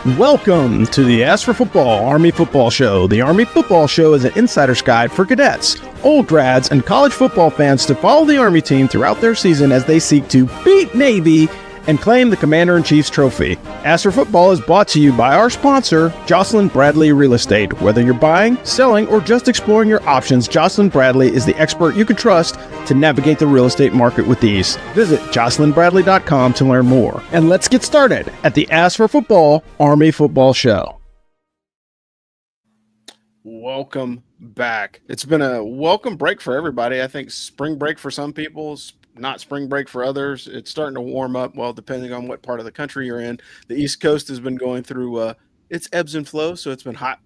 Welcome to the Ask for Football Army Football Show. The Army Football Show is an insider's guide for cadets, old grads, and college football fans to follow the Army team throughout their season as they seek to beat Navy and claim the Commander-in-Chief's trophy. Ask for Football is brought to you by our sponsor, Jocelyn Bradley Real Estate. Whether you're buying, selling, or just exploring your options, Jocelyn Bradley is the expert you can trust to navigate the real estate market with ease. Visit jocelynbradley.com to learn more. And let's get started at the Ask for Football Army Football Show. Welcome back. It's been a welcome break for everybody. I think spring break for some people, not spring break for others. It's starting to warm up. Well, depending on what part of the country you're in. The East Coast has been going through its ebbs and flows, so it's been hot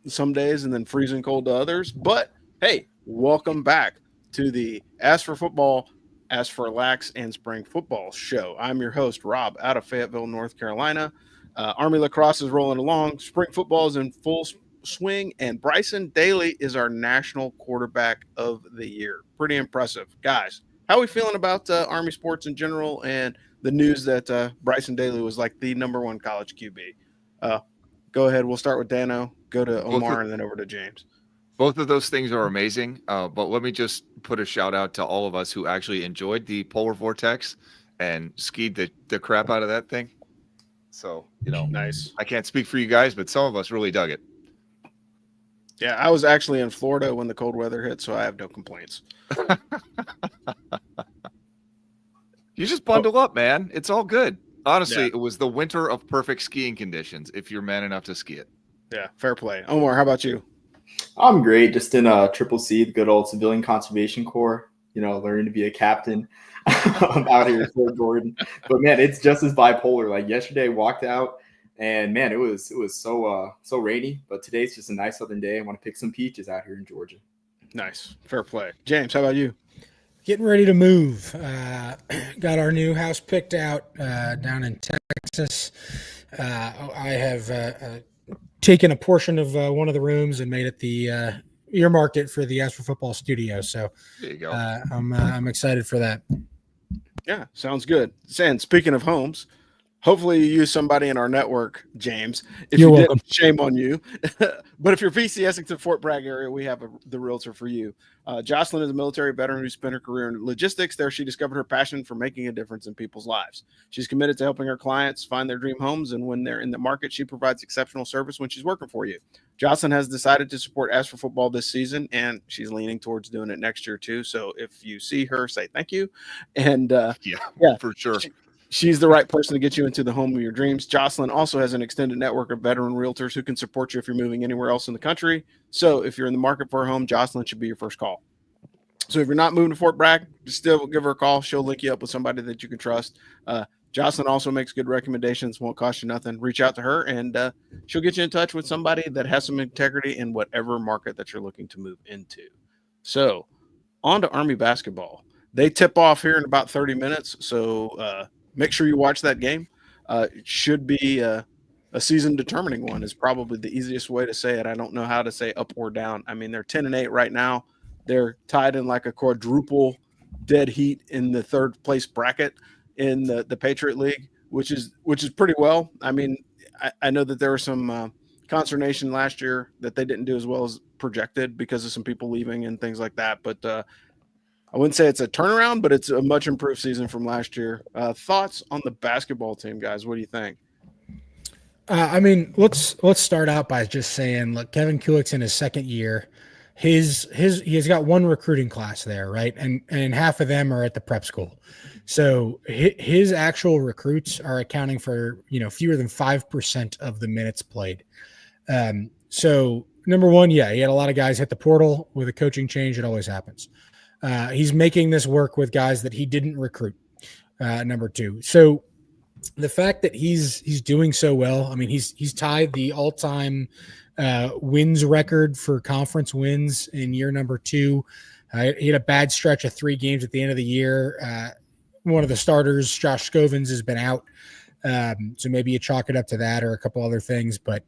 some days and then freezing cold to others. But hey, welcome back to the Ask for Football, Ask for Lax and Spring Football Show. I'm your host, Rob, out of Fayetteville, North Carolina. Army Lacrosse is rolling along. Spring football is in full swing, and Bryson Daly is our national quarterback of the year. Pretty impressive. Guys, how are we feeling about Army sports in general and the news that Bryson Daly was like the number one college QB? Go ahead. We'll start with Dano, go to Omar, and then over to James. Both of those things are amazing, but let me just put a shout out to all of us who actually enjoyed the polar vortex and skied the crap out of that thing. So, nice. I can't speak for you guys, but some of us really dug it. Yeah, I was actually in Florida when the cold weather hit, so I have no complaints. You just bundle up, man. It's all good. Honestly, Yeah. It was the winter of perfect skiing conditions if you're man enough to ski it. Yeah, fair play. Omar, how about you? I'm great. Just in a Triple C, the good old Civilian Conservation Corps, learning to be a captain. I'm out here in Fort Gordon. But, man, it's just as bipolar. Like yesterday, I walked out, and, man, it was so rainy. But today's just a nice southern day. I want to pick some peaches out here in Georgia. Nice. Fair play. James, how about you? Getting ready to move. Got our new house picked out down in Texas. I have taken a portion of one of the rooms and made it the earmarked it for the Ask for Football studio. So There you go. I'm excited for that. Yeah, sounds good. And speaking of homes, hopefully you use somebody in our network, James. If You're you welcome. didn't, shame on you. But if you're VC Essington, Fort Bragg area, we have the realtor for you. Jocelyn is a military veteran who spent her career in logistics. There, she discovered her passion for making a difference in people's lives. She's committed to helping her clients find their dream homes, and when they're in the market, she provides exceptional service when she's working for you. Jocelyn has decided to support Ask for Football this season, and she's leaning towards doing it next year too. So if you see her, say thank you. And Yeah, for sure. She's the right person to get you into the home of your dreams. Jocelyn also has an extended network of veteran realtors who can support you if you're moving anywhere else in the country. So if you're in the market for a home, Jocelyn should be your first call. So if you're not moving to Fort Bragg, still give her a call. She'll link you up with somebody that you can trust. Jocelyn also makes good recommendations, won't cost you nothing. Reach out to her, and she'll get you in touch with somebody that has some integrity in whatever market that you're looking to move into. So on to Army basketball. They tip off here in about 30 minutes, so make sure you watch that game. It should be a season-determining one is probably the easiest way to say it. I don't know how to say up or down. I mean, they're 10-8 right now. They're tied in like a quadruple dead heat in the third place bracket in the Patriot League, which is pretty well. I mean, I know that there was some consternation last year that they didn't do as well as projected because of some people leaving and things like that. But I wouldn't say it's a turnaround, but it's a much improved season from last year. Thoughts on the basketball team, guys? What do you think? I mean, let's start out by just saying, look, Kevin Kulik's in his second year. He's got one recruiting class there, right? And half of them are at the prep school. So his actual recruits are accounting for, fewer than 5% of the minutes played. So number one, he had a lot of guys hit the portal with a coaching change. It always happens. He's making this work with guys that he didn't recruit. Number two. So the fact that he's doing so well, I mean, he's tied the all-time wins record for conference wins in year number 2. He had a bad stretch of 3 games at the end of the year. One of the starters, Josh Scovins, has been out. So maybe you chalk it up to that or a couple other things. But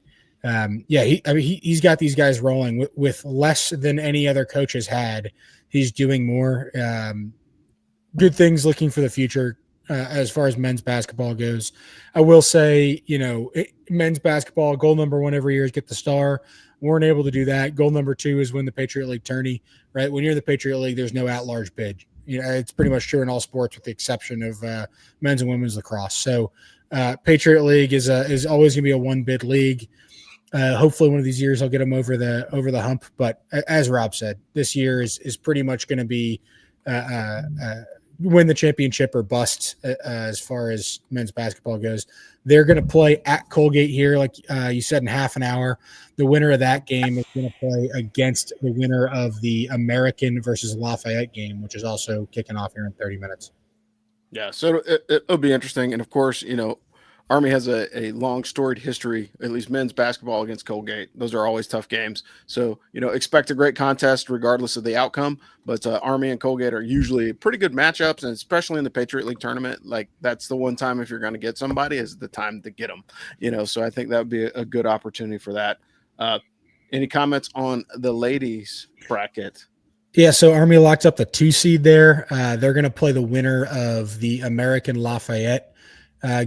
he's got these guys rolling with less than any other coach has had. He's doing more. Good things looking for the future. as far as men's basketball goes. I will say, men's basketball goal number one every year is get the star. Weren't able to do that. Goal number two is win the Patriot League tourney, right? When you're the Patriot League, there's no at-large bid. It's pretty much true in all sports with the exception of men's and women's lacrosse. So Patriot League is always going to be a one-bid league. Hopefully one of these years I'll get them over the hump. But as Rob said, this year is pretty much going to be win the championship or bust as far as men's basketball goes. They're going to play at Colgate here, like you said, in half an hour. The winner of that game is going to play against the winner of the American versus Lafayette game, which is also kicking off here in 30 minutes. Yeah, so it'll be interesting. And, of course, Army has a long storied history, at least men's basketball against Colgate. Those are always tough games. So, expect a great contest regardless of the outcome. But Army and Colgate are usually pretty good matchups, and especially in the Patriot League tournament, like that's the one time if you're going to get somebody is the time to get them. So I think that would be a good opportunity for that. Any comments on the ladies bracket? Yeah, so Army locked up the 2 seed there. They're going to play the winner of the American Lafayette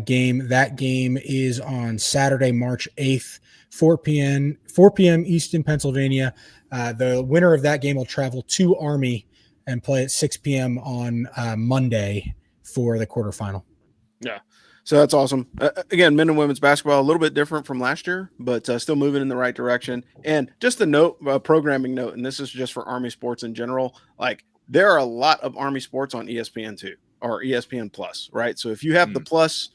game. That game is on Saturday, March 8th, 4 p.m. Eastern Pennsylvania. The winner of that game will travel to Army and play at 6 p.m. on Monday for the quarterfinal. Yeah, so that's awesome. Again, men and women's basketball, a little bit different from last year, but still moving in the right direction. And just a note, programming note, and this is just for Army sports in general, like there are a lot of Army sports on ESPN2 or ESPN Plus, right? So if you have the Plus,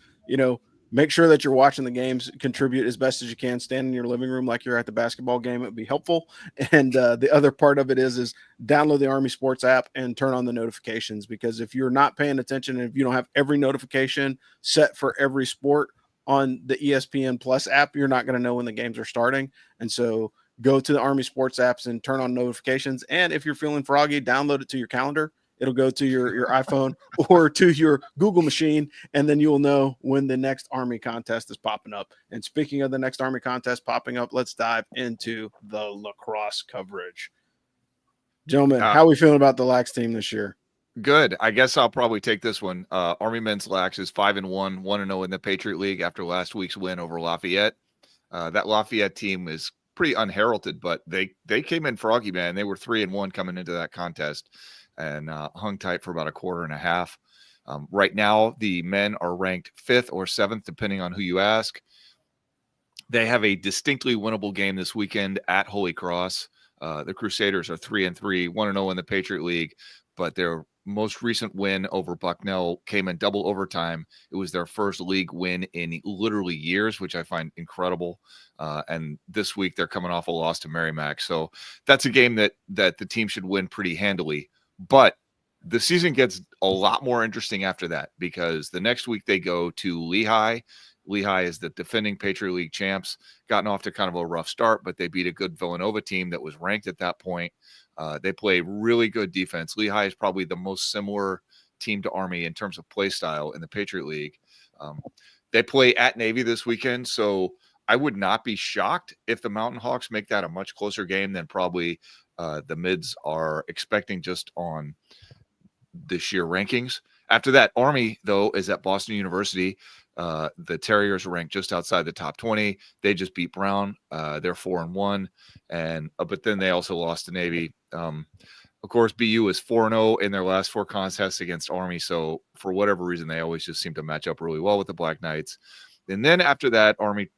make sure that you're watching the games, contribute as best as you can, stand in your living room like you're at the basketball game. It would be helpful. And the other part of it is download the Army Sports app and turn on the notifications, because if you're not paying attention and if you don't have every notification set for every sport on the ESPN Plus app, you're not going to know when the games are starting. And so go to the Army Sports apps and turn on notifications. And if you're feeling froggy, download it to your calendar. It'll go to your iPhone or to your Google machine, and then you'll know when the next Army contest is popping up. And speaking of the next Army contest popping up, let's dive into the lacrosse coverage. Gentlemen, how are we feeling about the Lax team this year? Good. I guess I'll probably take this one. Army men's Lax is 5-1, 1-0 in the Patriot League after last week's win over Lafayette. That Lafayette team is pretty unheralded, but they came in froggy, man. They were 3-1 coming into that contest. And hung tight for about a quarter and a half. Right now, the men are ranked 5th or 7th, depending on who you ask. They have a distinctly winnable game this weekend at Holy Cross. The Crusaders are 3-3, 1-0 in the Patriot League, but their most recent win over Bucknell came in double overtime. It was their first league win in literally years, which I find incredible. And this week, they're coming off a loss to Merrimack. So that's a game that the team should win pretty handily. But the season gets a lot more interesting after that, because the next week they go to Lehigh. Lehigh is the defending Patriot League champs, gotten off to kind of a rough start, but they beat a good Villanova team that was ranked at that point. They play really good defense. Lehigh is probably the most similar team to Army in terms of play style in the Patriot League. They play at Navy this weekend, so I would not be shocked if the Mountain Hawks make that a much closer game than probably the mids are expecting just on the sheer rankings. After that, Army, though, is at Boston University. The Terriers are ranked just outside the top 20. They just beat Brown. They're 4-1. But then they also lost to Navy. Of course, BU is 4-0 in their last 4 contests against Army. So for whatever reason, they always just seem to match up really well with the Black Knights. And then after that, Army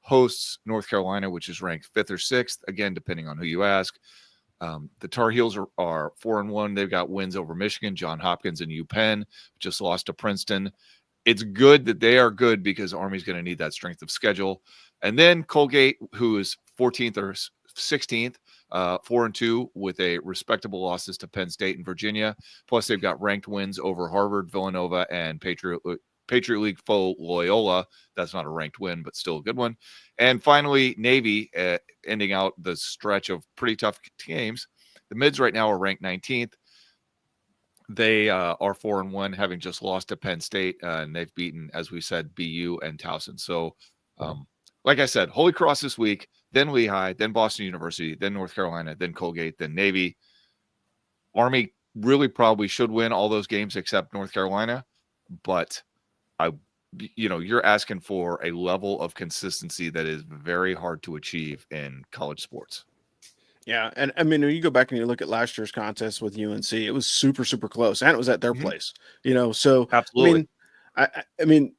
hosts North Carolina, which is ranked 5th or 6th, again, depending on who you ask. The Tar Heels are 4-1. They've got wins over Michigan, Johns Hopkins, and UPenn. Just lost to Princeton. It's good that they are good because Army's going to need that strength of schedule. And then Colgate, who is 14th or 16th, 4-2 with a respectable losses to Penn State and Virginia. Plus, they've got ranked wins over Harvard, Villanova, and Patriot League foe Loyola. That's not a ranked win, but still a good one. And finally, Navy ending out the stretch of pretty tough games. The mids right now are ranked 19th. They are 4-1, having just lost to Penn State, and they've beaten, as we said, BU and Towson. So, like I said, Holy Cross this week, then Lehigh, then Boston University, then North Carolina, then Colgate, then Navy. Army really probably should win all those games except North Carolina. but you're asking for a level of consistency that is very hard to achieve in college sports. Yeah, and I mean, when you go back and you look at last year's contest with UNC, it was super, super close, and it was at their place. So Absolutely. I mean,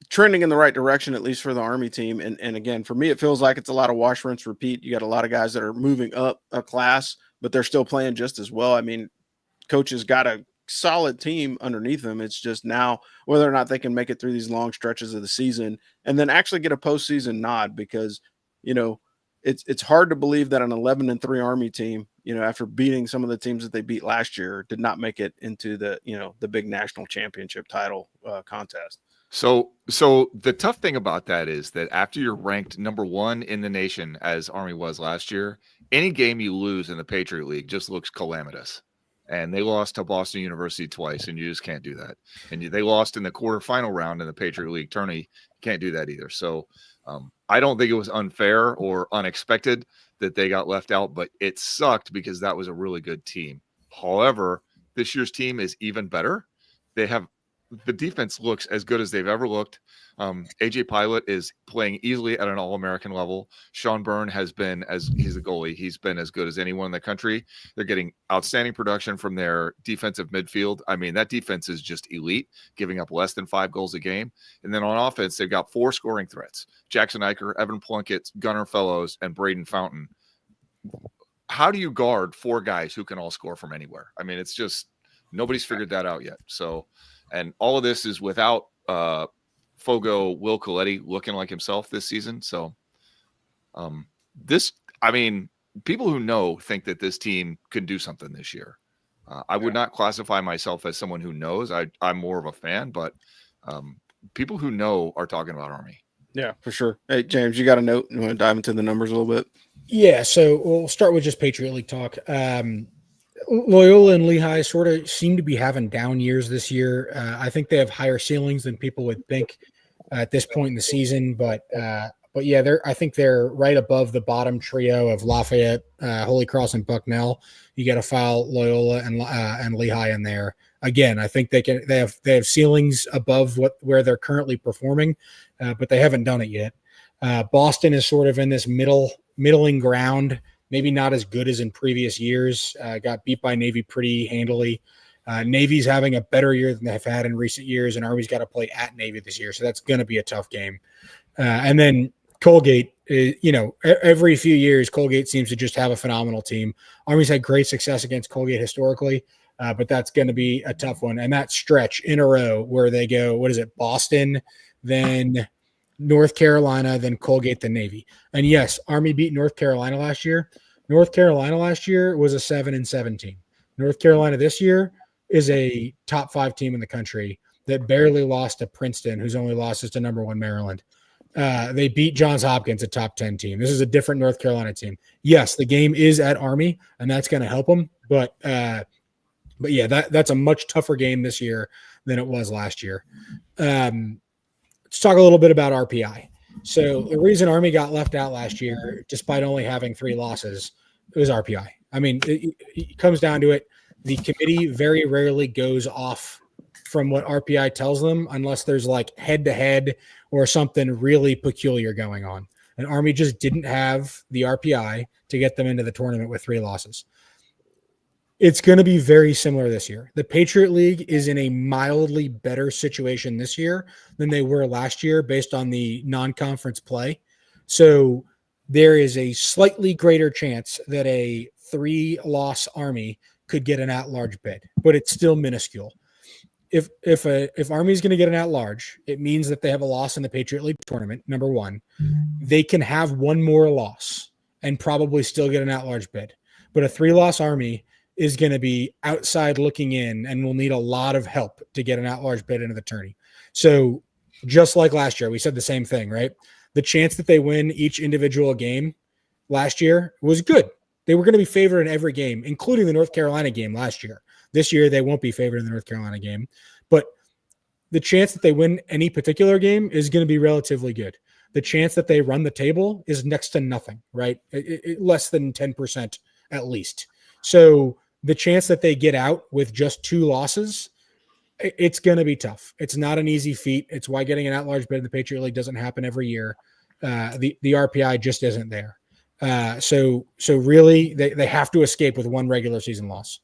trending in the right direction, at least for the Army team. And again, for me, it feels like it's a lot of wash, rinse, repeat. You got a lot of guys that are moving up a class, but they're still playing just as well. I mean, coaches got a solid team underneath them. It's just now whether or not they can make it through these long stretches of the season and then actually get a postseason nod, because it's hard to believe that an 11-3 Army team, after beating some of the teams that they beat last year, did not make it into the big national championship title contest. So the tough thing about that is that after you're ranked number 1 in the nation, as Army was last year, any game you lose in the Patriot League just looks calamitous. And they lost to Boston University twice, and you just can't do that. And they lost in the quarterfinal round in the Patriot League tourney. You can't do that either. So I don't think it was unfair or unexpected that they got left out, but it sucked because that was a really good team. However, this year's team is even better. The defense looks as good as they've ever looked. AJ Pilot is playing easily at an All-American level. Sean Byrne he's the goalie. He's been as good as anyone in the country. They're getting outstanding production from their defensive midfield. I mean, that defense is just elite, giving up less than 5 goals a game. And then on offense, they've got 4 scoring threats: Jackson Eicher, Evan Plunkett, Gunnar Fellows, and Braden Fountain. How do you guard 4 guys who can all score from anywhere? I mean, it's just nobody's figured that out yet. So, and all of this is without Fogo Will Coletti looking like himself this season. So people who know think that this team can do something this year. I would not classify myself as someone who knows. I'm more of a fan, but people who know are talking about Army. Yeah, for sure. Hey, James, you got a note? You want to dive into the numbers a little bit? Yeah, so we'll start with just Patriot League talk. Loyola and Lehigh sort of seem to be having down years this year. I think they have higher ceilings than people would think at this point in the season, but yeah, I think they're right above the bottom trio of Lafayette, Holy Cross, and Bucknell. You got to file Loyola and Lehigh in there. Again, I think they have ceilings above where they're currently performing, but they haven't done it yet. Boston is sort of in this middling ground. Maybe not as good as in previous years. Got beat by Navy pretty handily. Navy's having a better year than they've had in recent years, and Army's got to play at Navy this year, so that's going to be a tough game. And then Colgate, every few years, Colgate seems to just have a phenomenal team. Army's had great success against Colgate historically, but that's going to be a tough one. And that stretch in a row where they go, Boston, then North Carolina, then Colgate, then Navy. And yes, Army beat North Carolina last year. North Carolina last year was a 7-7 team. North Carolina this year is a top 5 team in the country that barely lost to Princeton, whose only loss is to number 1 Maryland. They beat Johns Hopkins, a top 10 team. This is a different North Carolina team. Yes, the game is at Army, and that's going to help them. But yeah, that's a much tougher game this year than it was last year. Let's talk a little bit about RPI. So the reason Army got left out last year, despite only having 3 losses, it was RPI. I mean, it comes down to it. The committee very rarely goes off from what RPI tells them unless there's like head-to-head or something really peculiar going on. And Army just didn't have the RPI to get them into the tournament with 3 losses. It's going to be very similar this year. The Patriot League is in a mildly better situation this year than they were last year based on the non-conference play. So there is a slightly greater chance that a 3-loss Army could get an at-large bid, but it's still minuscule. If Army is going to get an at-large, it means that they have a loss in the Patriot League tournament, number 1. They can have 1 more loss and probably still get an at-large bid. But a 3-loss Army is going to be outside looking in and will need a lot of help to get an at-large bid into the tourney. So just like last year, we said the same thing, right? The chance that they win each individual game last year was good. They were going to be favored in every game, including the North Carolina game last year. This year, they won't be favored in the North Carolina game. But the chance that they win any particular game is going to be relatively good. The chance that they run the table is next to nothing, right? Less than 10% at least. So the chance that they get out with just 2 losses it's going to be tough. It's not an easy feat. It's why getting an at-large bid in the Patriot League doesn't happen every year. The RPI just isn't there. So really, they have to escape with one regular season loss.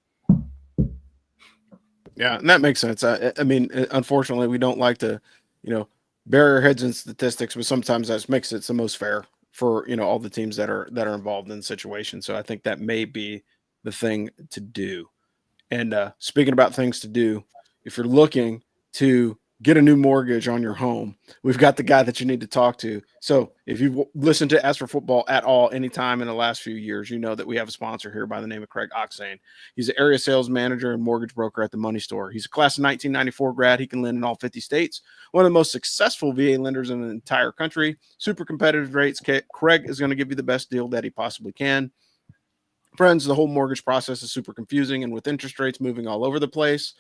Yeah, and that makes sense. I mean, unfortunately, we don't like to, bury our heads in statistics, but sometimes that makes it the most fair for all the teams that are involved in the situation. So I think that may be the thing to do. And speaking about things to do, if you're looking to get a new mortgage on your home, we've got the guy that you need to talk to. So if you've listened to As for Football at all anytime in the last few years, you know that we have a sponsor here by the name of Craig Oxane. He's the area sales manager and mortgage broker at the Money Store. He's a class of 1994 grad. He can lend in all 50 states. One of the most successful VA lenders in the entire country. Super competitive rates. Craig is going to give you the best deal that he possibly can. Friends, the whole mortgage process is super confusing, and with interest rates moving all over the place,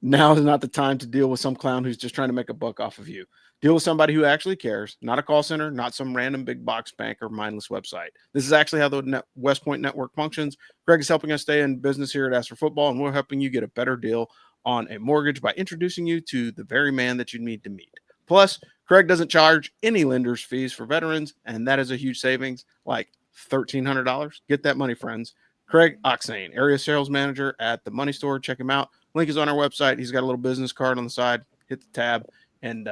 now is not the time to deal with some clown who's just trying to make a buck off of you. Deal with somebody who actually cares, not a call center, not some random big box bank or mindless website. This is actually how the West Point Network functions. Greg is helping us stay in business here at As for Football, and we're helping you get a better deal on a mortgage by introducing you to the very man that you need to meet. Plus, Craig doesn't charge any lender's fees for veterans, and that is a huge savings, like $1,300. Get that money, friends. Craig Oxane, area sales manager at the Money Store. Check him out. Link is on our website. He's got a little business card on the side. Hit the tab, and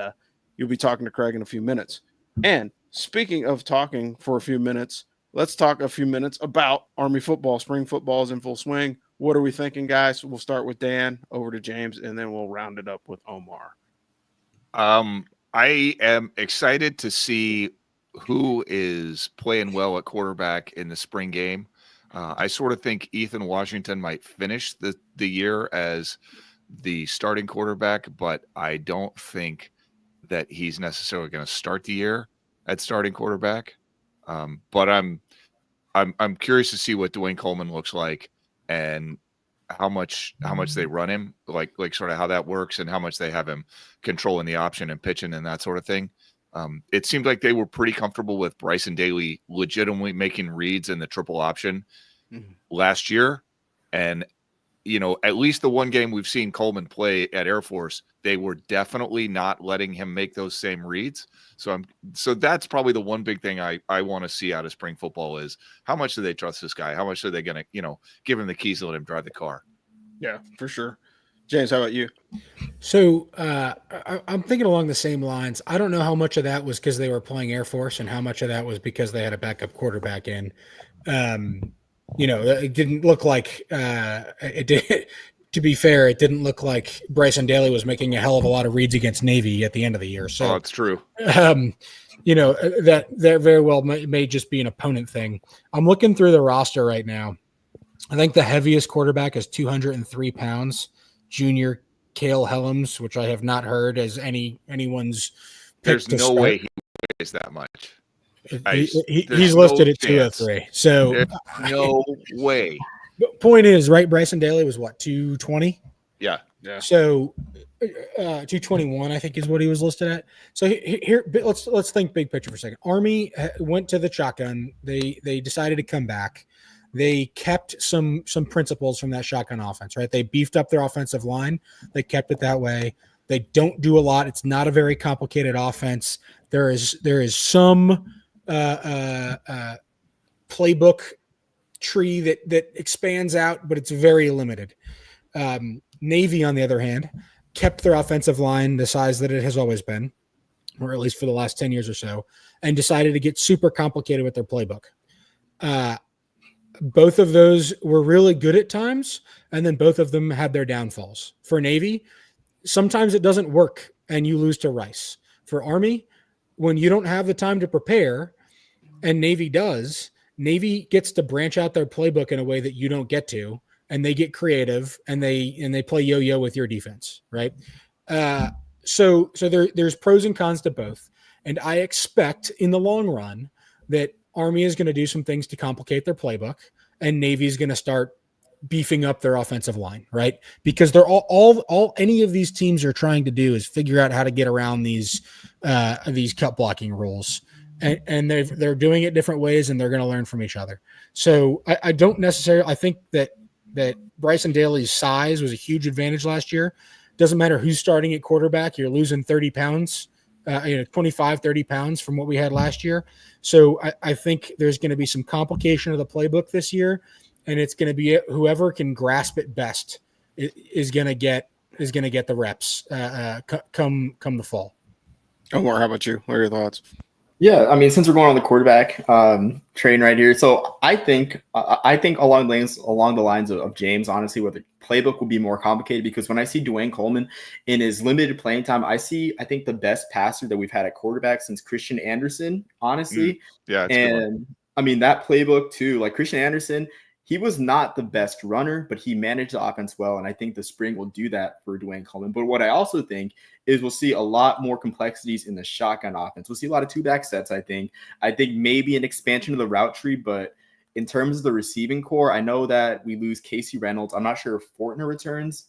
you'll be talking to Craig in a few minutes. And speaking of talking for a few minutes, let's talk a few minutes about Army football. Spring football is in full swing. What are we thinking, guys? We'll start with Dan, over to James, and then we'll round it up with Omar. I am excited to see who is playing well at quarterback in the spring game. I sort of think Ethan Washington might finish the year as the starting quarterback, but I don't think that he's necessarily going to start the year at starting quarterback. But I'm curious to see what Dwayne Coleman looks like and how much they run him, like sort of how that works and how much they have him controlling the option and pitching and that sort of thing. It seemed like they were pretty comfortable with Bryson Daly legitimately making reads in the triple option last year. And, at least the one game we've seen Coleman play at Air Force, they were definitely not letting him make those same reads. So that's probably the one big thing I want to see out of spring football is how much do they trust this guy? How much are they going to, give him the keys and let him drive the car? Yeah, for sure. James, how about you? So I'm thinking along the same lines. I don't know how much of that was because they were playing Air Force and how much of that was because they had a backup quarterback in. It didn't look like it did. To be fair, it didn't look like Bryson Daly was making a hell of a lot of reads against Navy at the end of the year. So it's true. That very well may just be an opponent thing. I'm looking through the roster right now. I think the heaviest quarterback is 203 pounds. Junior Cale Helms, which I have not heard as anyone's. There's no way he weighs that much. He's listed at 203. So there's no way. Point is, right? Bryson Daly was what, 220? Yeah. So 221, I think, is what he was listed at. So here, let's think big picture for a second. Army went to the shotgun. They decided to come back. They kept some principles from that shotgun offense, right? They beefed up their offensive line. They kept it that way. They don't do a lot. It's not a very complicated offense. There is some playbook tree that expands out, but it's very limited. Navy, on the other hand, kept their offensive line the size that it has always been, or at least for the last 10 years or so, and decided to get super complicated with their playbook. Both of those were really good at times, and then both of them had their downfalls. For Navy, sometimes it doesn't work and you lose to Rice. For Army, when you don't have the time to prepare, and Navy does, Navy gets to branch out their playbook in a way that you don't get to, and they get creative and they play yo-yo with your defense, right? So there's pros and cons to both. And I expect in the long run that Army is going to do some things to complicate their playbook, and Navy is going to start beefing up their offensive line, right? Because they're all any of these teams are trying to do is figure out how to get around these cut blocking rules. And they're doing it different ways, and they're going to learn from each other. So I don't necessarily – I think that Bryson Daly's size was a huge advantage last year. Doesn't matter who's starting at quarterback. You're losing 30 pounds, 25, 30 pounds from what we had last year. So I think there's going to be some complication of the playbook this year, and it's going to be whoever can grasp it best is going to get the reps come the fall. Omar, how about you? What are your thoughts? Yeah, I mean, since we're going on the quarterback train right here, so I think along the lines of James, honestly, where the playbook will be more complicated, because when I see Dwayne Coleman in his limited playing time, I think the best passer that we've had at quarterback since Christian Anderson, honestly. Yeah, and I mean that playbook too, like Christian Anderson. He was not the best runner, but he managed the offense well, and I think the spring will do that for Dwayne Coleman. But what I also think is we'll see a lot more complexities in the shotgun offense. We'll see a lot of two-back sets, I think. I think maybe an expansion of the route tree, but in terms of the receiving core, I know that we lose Casey Reynolds. I'm not sure if Fortner returns.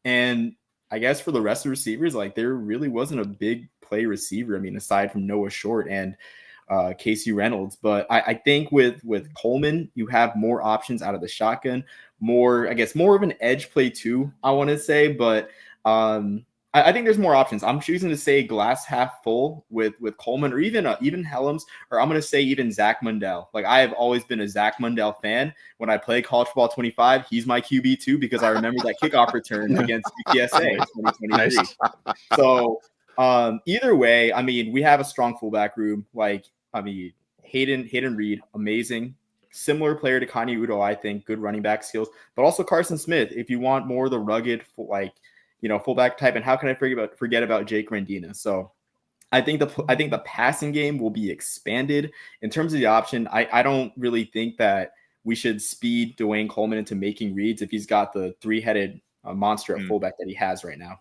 And I guess for the rest of the receivers, like there really wasn't a big play receiver. I mean, aside from Noah Short and Casey Reynolds. But I think with Coleman, you have more options out of the shotgun, more of an edge play too, I want to say. But I think there's more options. I'm choosing to say glass half full with Coleman, or even Helms, or I'm going to say even Zach Mundell. Like, I have always been a Zach Mundell fan. When I play college football 25, he's my QB too, because I remember that kickoff return against UTSA in 2023. Nice. So either way, I mean, we have a strong fullback room. Like, I mean, Hayden Reed, amazing. Similar player to Kanye Udo, I think. Good running back skills. But also Carson Smith, if you want more of the rugged, fullback type. And how can I forget about Jake Rendina? So I think the passing game will be expanded. In terms of the option, I don't really think that we should speed Dwayne Coleman into making reads if he's got the three-headed monster at fullback that he has right now.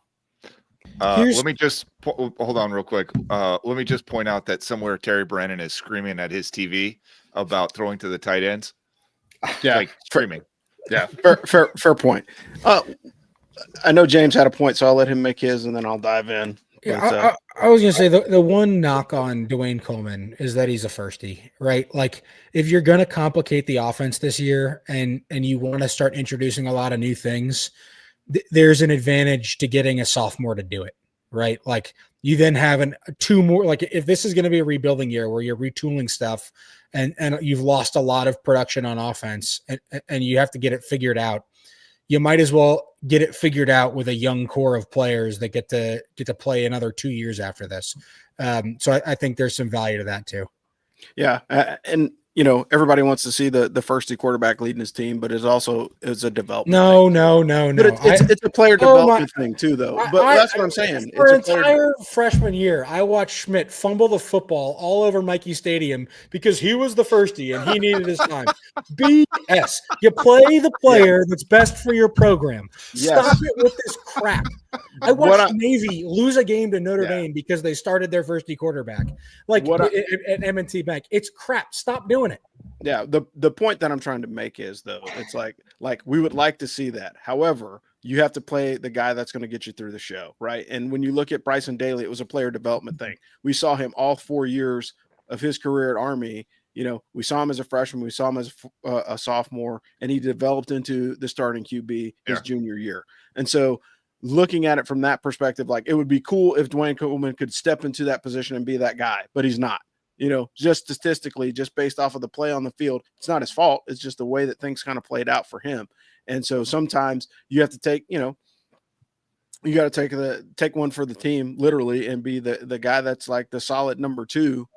Let me just hold on real quick. Let me just point out that somewhere Terry Brennan is screaming at his TV about throwing to the tight ends. Yeah, like screaming. Yeah, fair point. I know James had a point, so I'll let him make his, and then I'll dive in. Yeah, I was going to say the one knock on Dwayne Coleman is that he's a firstie, right? Like, if you're going to complicate the offense this year and you want to start introducing a lot of new things, there's an advantage to getting a sophomore to do it, right? Like, you then have two more, like, if this is going to be a rebuilding year where you're retooling stuff and you've lost a lot of production on offense and you have to get it figured out, you might as well get it figured out with a young core of players that get to play another 2 years after this. So I think there's some value to that too. Yeah. And everybody wants to see the firstie quarterback leading his team, but it's a development. No. But it's a player development thing too, though. But that's what I'm saying. For an entire freshman year, I watched Schmidt fumble the football all over Mikey Stadium because he was the firstie and he needed his time. BS. You play the player that's best for your program. Stop it with this crap. I watched Navy lose a game to Notre Dame because they started their firstie quarterback. Like at M&T Bank. It's crap. Stop doing it. Yeah, the point that I'm trying to make is, though, it's like we would like to see that. However, you have to play the guy that's going to get you through the show, right? And when you look at Bryson Daly, it was a player development thing. We saw him all 4 years of his career at Army. We saw him as a freshman, we saw him as a sophomore, and he developed into the starting QB his junior year. And so, looking at it from that perspective, like, it would be cool if Dwayne Coleman could step into that position and be that guy, but he's not. Just statistically, just based off of the play on the field, it's not his fault. It's just the way that things kind of played out for him. And so sometimes you have to take, you got to take one for the team, literally, and be the guy that's like the solid number two.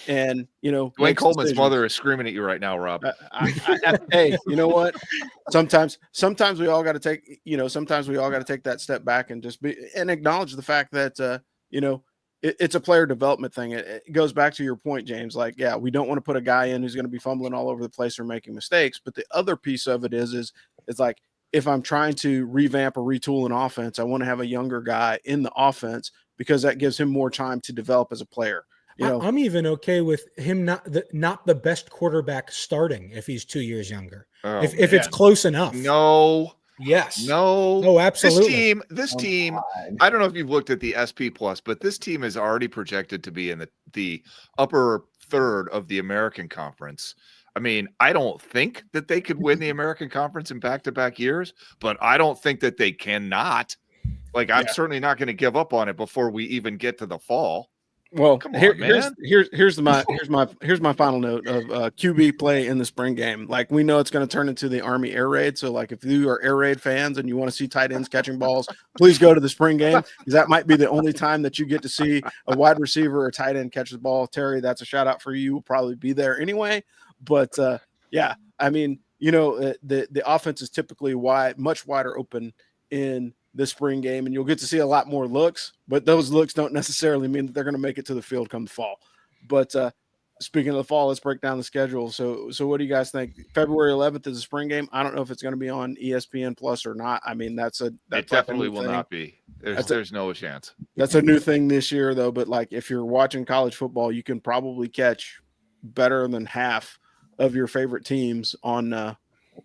And, Dwayne Coleman's mother is screaming at you right now, Rob. Hey, you know what? Sometimes we all got to take, that step back and just acknowledge the fact that, it's a player development thing. It goes back to your point, James. Like, yeah, we don't want to put a guy in who's going to be fumbling all over the place or making mistakes. But the other piece of it is like, if I'm trying to revamp or retool an offense, I want to have a younger guy in the offense because that gives him more time to develop as a player. I'm even okay with him not the best quarterback starting if he's 2 years younger. If it's close enough. No. Yes. No. Oh, absolutely. This team. I don't know if you've looked at the SP Plus, but this team is already projected to be in the upper third of the American Conference. I mean, I don't think that they could win the American Conference in back-to-back years, but I don't think that they cannot. Like, I'm certainly not going to give up on it before we even get to the fall. Well, Come on, man. here's my final note of QB play in the spring game. Like, we know it's going to turn into the Army air raid. So, like, if you are air raid fans and you want to see tight ends catching balls, please go to the spring game, because that might be the only time that you get to see a wide receiver or tight end catch the ball. Terry, that's a shout out for you. We'll probably be there anyway. But yeah, I mean, the offense is typically much wider open in the spring game, and you'll get to see a lot more looks, but those looks don't necessarily mean that they're going to make it to the field come the fall. But speaking of the fall, let's break down the schedule. So what do you guys think? February 11th is a spring game. I don't know if it's going to be on ESPN Plus or not. I mean, it definitely will not be. There's no chance. That's a new thing this year, though. But like, if you're watching college football, you can probably catch better than half of your favorite teams on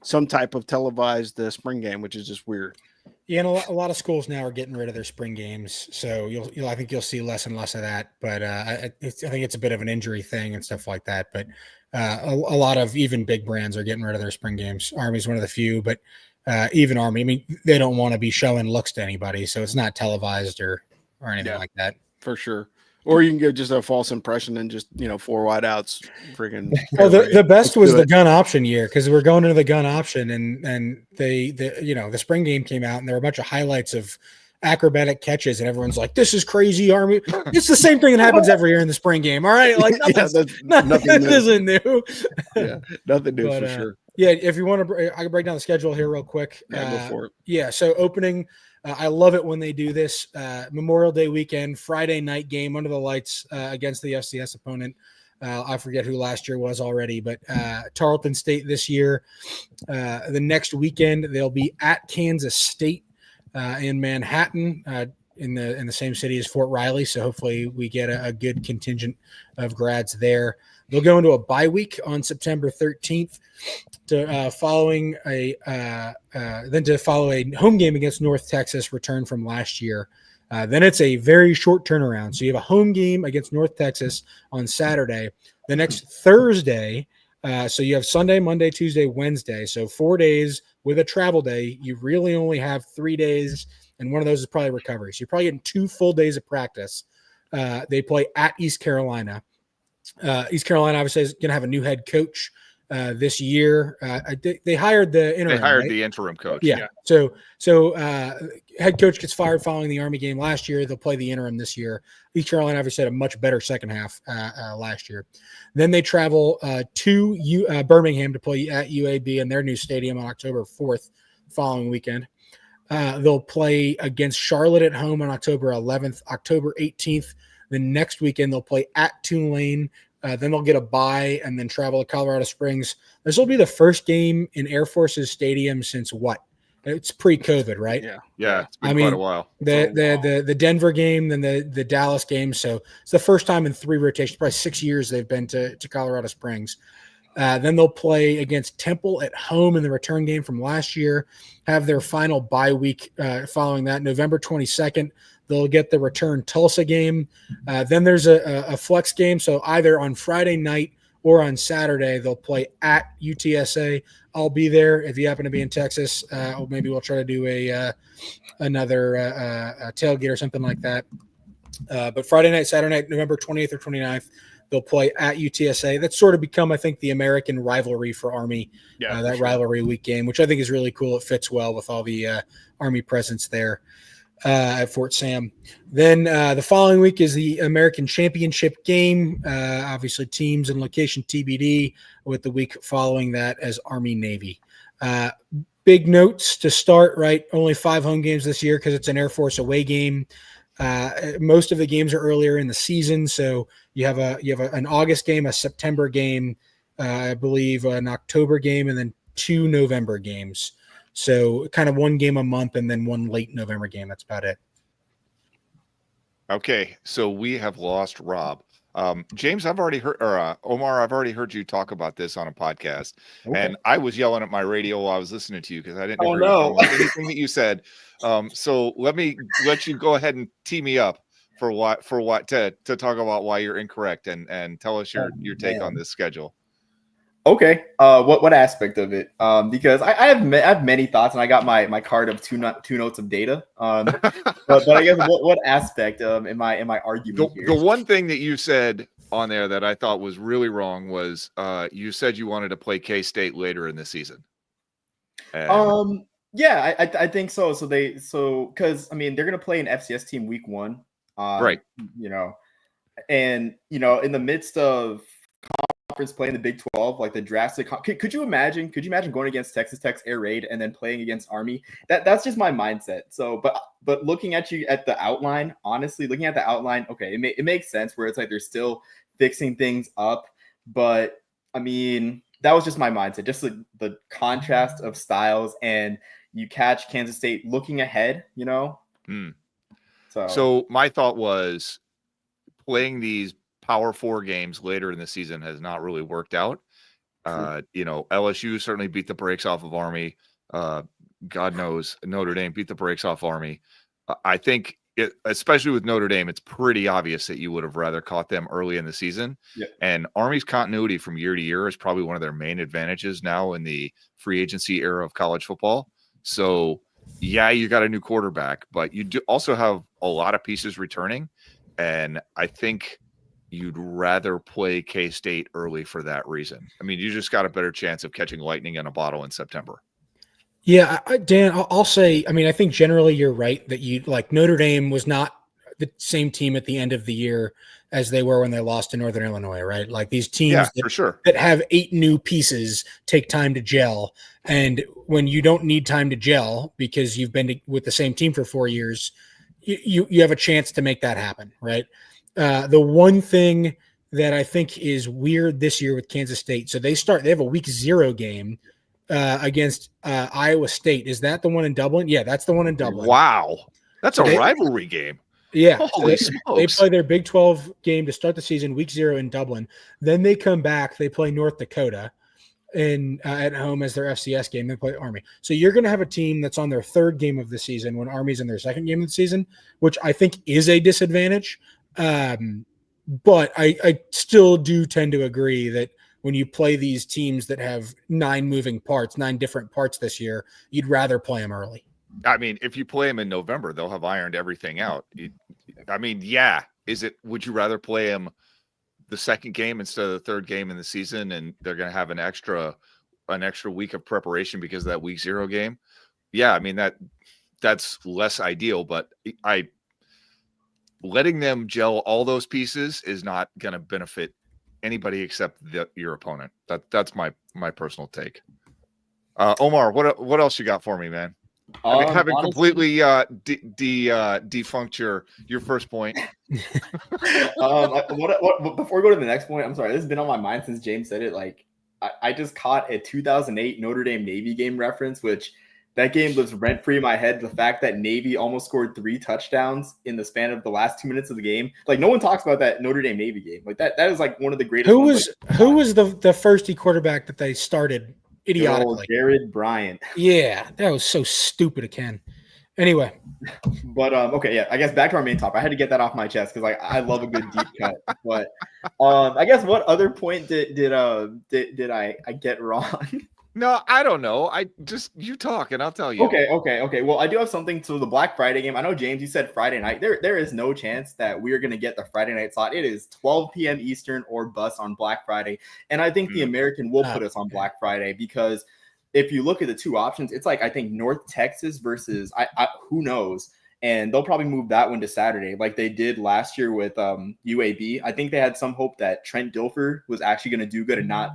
some type of televised spring game, which is just weird. Yeah, and a lot of schools now are getting rid of their spring games, so I think you'll see less and less of that. But I think it's a bit of an injury thing and stuff like that. But a lot of even big brands are getting rid of their spring games. Army's one of the few, but even Army, I mean, they don't want to be showing looks to anybody, so it's not televised or anything like that. For sure. Or you can get just a false impression and just, 4 wideouts. Freaking. Well, the best was the gun option year, because we're going into the gun option, and the spring game came out and there were a bunch of highlights of acrobatic catches, and everyone's like, "This is crazy, Army." It's the same thing that happens every year in the spring game. All right, like nothing isn't new. Yeah, nothing new for sure. Yeah, if you want to, I can break down the schedule here real quick. Yeah, go for it. Yeah, so opening. I love it when they do this. Memorial Day weekend, Friday night game under the lights against the FCS opponent. I forget who last year was already, but Tarleton State this year. The next weekend, they'll be at Kansas State in Manhattan, in the same city as Fort Riley. So hopefully we get a good contingent of grads there. They'll go into a bye week on September 13th to follow a home game against North Texas, return from last year. Then it's a very short turnaround. So you have a home game against North Texas on Saturday. The next Thursday, so you have Sunday, Monday, Tuesday, Wednesday. So 4 days with a travel day. You really only have 3 days, and one of those is probably recovery. So you're probably getting 2 full days of practice. They play at East Carolina. East Carolina obviously is going to have a new head coach this year. They hired the interim. They hired the interim coach. Yeah. So head coach gets fired following the Army game last year. They'll play the interim this year. East Carolina obviously had a much better second half last year. Then they travel to Birmingham to play at UAB in their new stadium on October 4th following weekend. They'll play against Charlotte at home on October 11th, October 18th. The next weekend, they'll play at Tulane. Then they'll get a bye and then travel to Colorado Springs. This will be the first game in Air Force's stadium since what? It's pre-COVID, right? Yeah. It's been quite a while. The Denver game, then the Dallas game. So it's the first time in 3 rotations, probably 6 years they've been to Colorado Springs. Then they'll play against Temple at home in the return game from last year, have their final bye week following that, November 22nd. They'll get the return Tulsa game. Then there's a flex game. So either on Friday night or on Saturday, they'll play at UTSA. I'll be there if you happen to be in Texas. Or maybe we'll try to do another tailgate or something like that. But Friday night, Saturday night, November 20th or 29th, they'll play at UTSA. That's sort of become, I think, the American rivalry for Army, that rivalry week game, which I think is really cool. It fits well with all the Army presence there at Fort Sam. Then the following week is the American Championship game. Obviously, teams and location TBD, with the week following that as Army-Navy. Big notes to start, right? Only 5 home games this year because it's an Air Force away game. Most of the games are earlier in the season, so you have an August game, a September game, I believe an October game, and then 2 November games. So kind of 1 game a month and then 1 late November game. That's about it. Okay, so we have lost Rob. James, I've already heard, or Omar, I've already heard you talk about this on a podcast, and I was yelling at my radio while I was listening to you because I didn't agree with anything that you said. So let you go ahead and tee me up for what to talk about why you're incorrect and tell us your take on this schedule. Okay. What aspect of it? Because I have many thoughts, and I got my card of two notes of data. But I guess what aspect am I arguing here? The one thing that you said on there that I thought was really wrong was you said you wanted to play K-State later in the season. And Yeah, I think so. So because I mean they're gonna play an FCS team week 1. right. You know, and in the midst of conference play in the Big 12, like the drastic. Could you imagine going against Texas Tech's air raid and then playing against Army? That's just my mindset. So, but looking at the outline, honestly, okay, it makes sense where it's like they're still fixing things up, but I mean that was just my mindset, just the contrast of styles, and you catch Kansas State looking ahead, So my thought was playing these Power 4 games later in the season has not really worked out. LSU certainly beat the brakes off of Army. God knows Notre Dame beat the brakes off Army. I think, especially with Notre Dame, it's pretty obvious that you would have rather caught them early in the season. Yeah. And Army's continuity from year to year is probably one of their main advantages now in the free agency era of college football. So, yeah, you got a new quarterback, but you do also have a lot of pieces returning. And I think you'd rather play K-State early for that reason. I mean, you just got a better chance of catching lightning in a bottle in September. Yeah, Dan, I'll say, I mean, I think generally you're right that Notre Dame was not the same team at the end of the year as they were when they lost to Northern Illinois, right? Like these teams for sure, that have 8 new pieces take time to gel. And when you don't need time to gel because you've been with the same team for 4 years, you have a chance to make that happen, right? The one thing that I think is weird this year with Kansas State, so they have a week 0 game against Iowa State. Is that the one in Dublin? Yeah, that's the one in Dublin. Wow. That's a rivalry game. Yeah. Holy smokes. Smokes. They play their Big 12 game to start the season, week 0 in Dublin. Then they come back, they play North Dakota at home as their FCS game. They play Army. So you're going to have a team that's on their 3rd game of the season when Army's in their 2nd game of the season, which I think is a disadvantage. But I still do tend to agree that when you play these teams that have 9 different parts this year, you'd rather play them early. I mean, if you play them in November, they'll have ironed everything out. Would you rather play them the 2nd game instead of the 3rd game in the season, and they're going to have an extra week of preparation because of that week 0 game? Yeah, I mean that's less ideal, but letting them gel all those pieces is not going to benefit anybody except your opponent. That's my personal take. Omar, what else you got for me, man? Having completely defunct your first point. Before we go to the next point, I'm sorry, this has been on my mind since James said it. Like, I just caught a 2008 Notre Dame Navy game reference, which that game lives rent-free in my head. The fact that Navy almost scored 3 touchdowns in the span of the last 2 minutes of the game. Like, no one talks about that Notre Dame Navy game. Like, that is like one of the greatest. Who was the firstie quarterback that they started idiotically? Jared Bryant. Yeah, that was so stupid again. Anyway. But okay, yeah, I guess back to our main topic. I had to get that off my chest because I love a good deep cut. But I guess what other point did I get wrong? No, I don't know. You talk and I'll tell you. Okay. Well, I do have something to the Black Friday game. I know, James, you said Friday night. There is no chance that we are going to get the Friday night slot. It is 12 p.m. Eastern or bust on Black Friday. And I think the American will put us on Black Friday because if you look at the 2 options, it's like, I think North Texas versus who knows. And they'll probably move that one to Saturday like they did last year with UAB. I think they had some hope that Trent Dilfer was actually going to do good and not